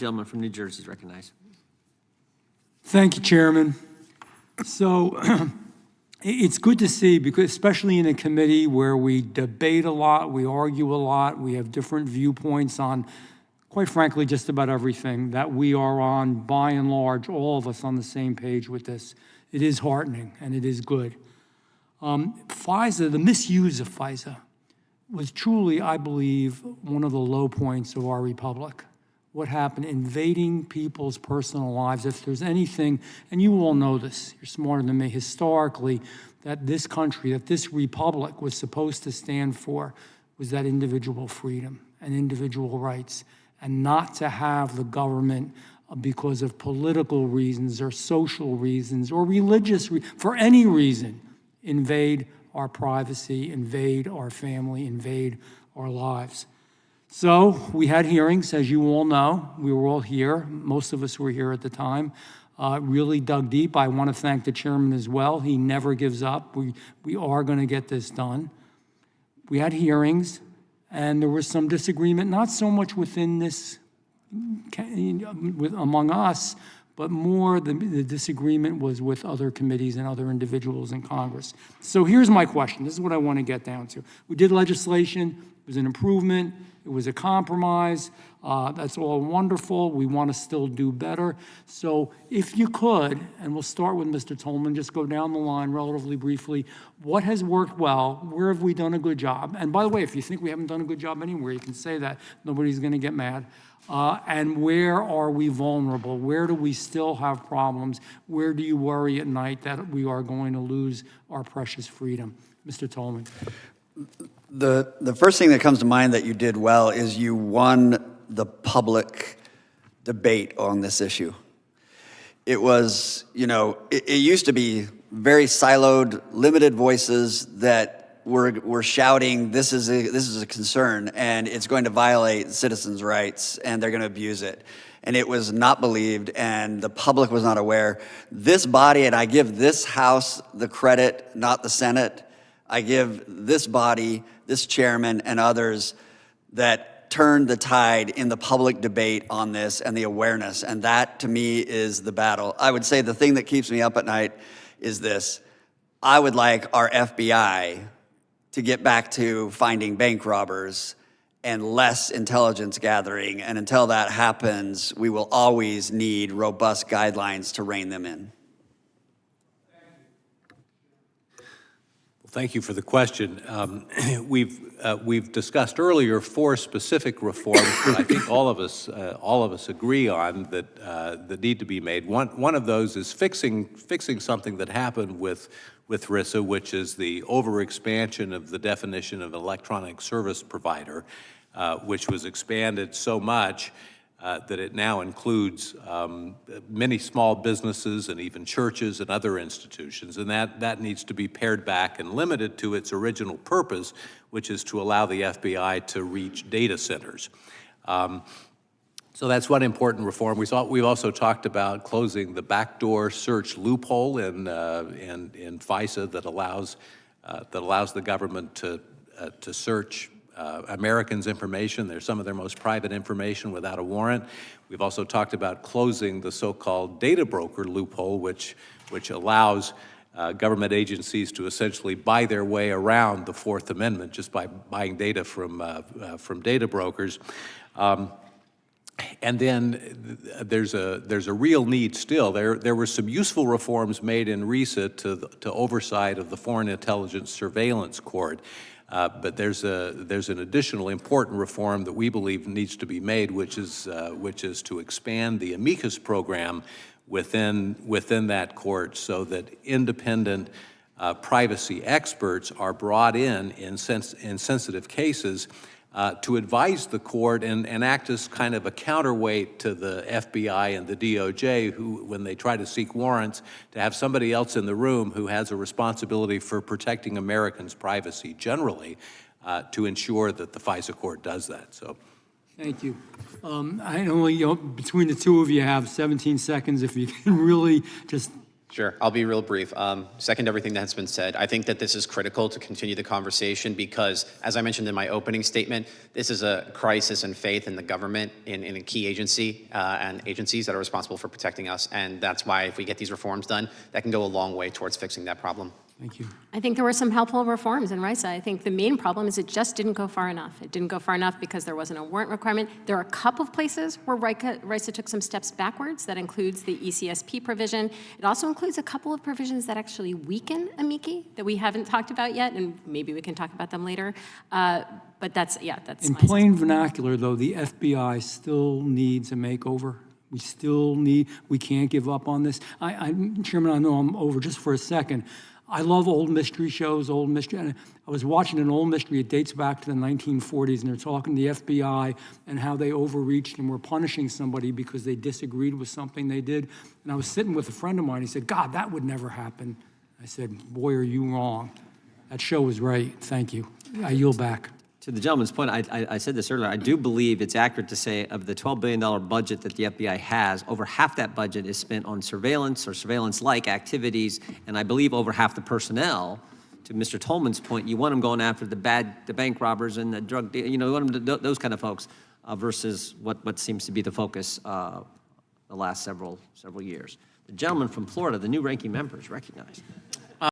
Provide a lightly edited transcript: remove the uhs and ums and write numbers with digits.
Gentleman from New Jersey is recognized. Thank you, Chairman. So it's good to see, because especially in a committee where we debate a lot, we argue a lot, we have different viewpoints on, quite frankly, just about everything, that we are on, by and large, all of us on the same page with this. It is heartening and it is good. FISA, the misuse of FISA, was truly, I believe, one of the low points of our republic. What happened, invading people's personal lives. If there's anything, and you all know this, you're smarter than me, historically, that this country, that this republic was supposed to stand for, was that individual freedom and individual rights, and not to have the government, because of political reasons or social reasons or religious, for any reason, invade our privacy, invade our family, invade our lives. So we had hearings, as you all know. We were all here. Most of us were here at the time. Really dug deep. I want to thank the chairman as well. He never gives up. We are going to get this done. We had hearings, and there was some disagreement, not so much within this, among us, but more the disagreement was with other committees and other individuals in Congress. So here's my question. This is what I want to get down to. We did legislation. It was an improvement. It was a compromise. That's all wonderful. We want to still do better. So if you could, and we'll start with Mr. Tolman, just go down the line relatively briefly. What has worked well? Where have we done a good job? And by the way, if you think we haven't done a good job anywhere, you can say that. Nobody's going to get mad. And where are we vulnerable? Where do we still have problems? Where do you worry at night that we are going to lose our precious freedom? Mr. Tolman. The first thing that comes to mind that you did well is you won the public debate on this issue. It was, it used to be very siloed, limited voices that were shouting, this is a concern, and it's going to violate citizens' rights, and they're going to abuse it. And it was not believed, and the public was not aware. This body, and I give this House the credit, not the Senate, I give this body, this chairman, and others that turned the tide in the public debate on this and the awareness, and that, to me, is the battle. I would say the thing that keeps me up at night is this. I would like our FBI to get back to finding bank robbers and less intelligence gathering, and until that happens, we will always need robust guidelines to rein them in. Thank you for the question. We've discussed earlier 4 specific reforms that I think all of us agree on that need to be made. One of those is fixing something that happened with RISA, which is the overexpansion of the definition of electronic service provider, which was expanded so much that it now includes many small businesses and even churches and other institutions, and that needs to be pared back and limited to its original purpose, which is to allow the FBI to reach data centers. So that's one important reform. We've also talked about closing the backdoor search loophole in FISA that allows the government to search Americans' information. They're some of their most private information without a warrant. We've also talked about closing the so-called data broker loophole, which allows government agencies to essentially buy their way around the Fourth Amendment just by buying data from data brokers. And then there's a real need still. There were some useful reforms made in RISA to oversight of the Foreign Intelligence Surveillance Court. But there's an additional important reform that we believe needs to be made, which is to expand the amicus program within that court, so that independent privacy experts are brought in sensitive cases to advise the court and act as kind of a counterweight to the FBI and the DOJ, who, when they try to seek warrants, to have somebody else in the room who has a responsibility for protecting Americans' privacy generally, to ensure that the FISA court does that. So, thank you. I only, between the two of you, have 17 seconds. If you can really just Sure, I'll be real brief. Second to everything that's been said. I think that this is critical to continue the conversation because, as I mentioned in my opening statement, this is a crisis in faith in the government, in a key agency and agencies that are responsible for protecting us. And that's why if we get these reforms done, that can go a long way towards fixing that problem. Thank you. I think there were some helpful reforms in RISA. I think the main problem is it just didn't go far enough. It didn't go far enough because there wasn't a warrant requirement. There are a couple of places where RISA took some steps backwards. That includes the ECSP provision. It also includes a couple of provisions that actually weaken amici that we haven't talked about yet, and maybe we can talk about them later. But that's In my plain vernacular, though, the FBI still needs a makeover. We can't give up on this. Chairman, I know I'm over just for a second. I love old mystery shows, and I was watching an old mystery, it dates back to the 1940s, and they're talking to the FBI and how they overreached and were punishing somebody because they disagreed with something they did. And I was sitting with a friend of mine, he said, God, that would never happen. I said, boy, are you wrong. That show was right, thank you. I yield back. To the gentleman's point, I said this earlier, I do believe it's accurate to say of the $12 billion budget that the FBI has, over half that budget is spent on surveillance or surveillance-like activities, and I believe over half the personnel, to Mr. Tolman's point, you want them going after the bank robbers and the drug, you want them to, those kind of folks, versus what seems to be the focus the last several years. The gentleman from Florida, the new ranking member, is recognized.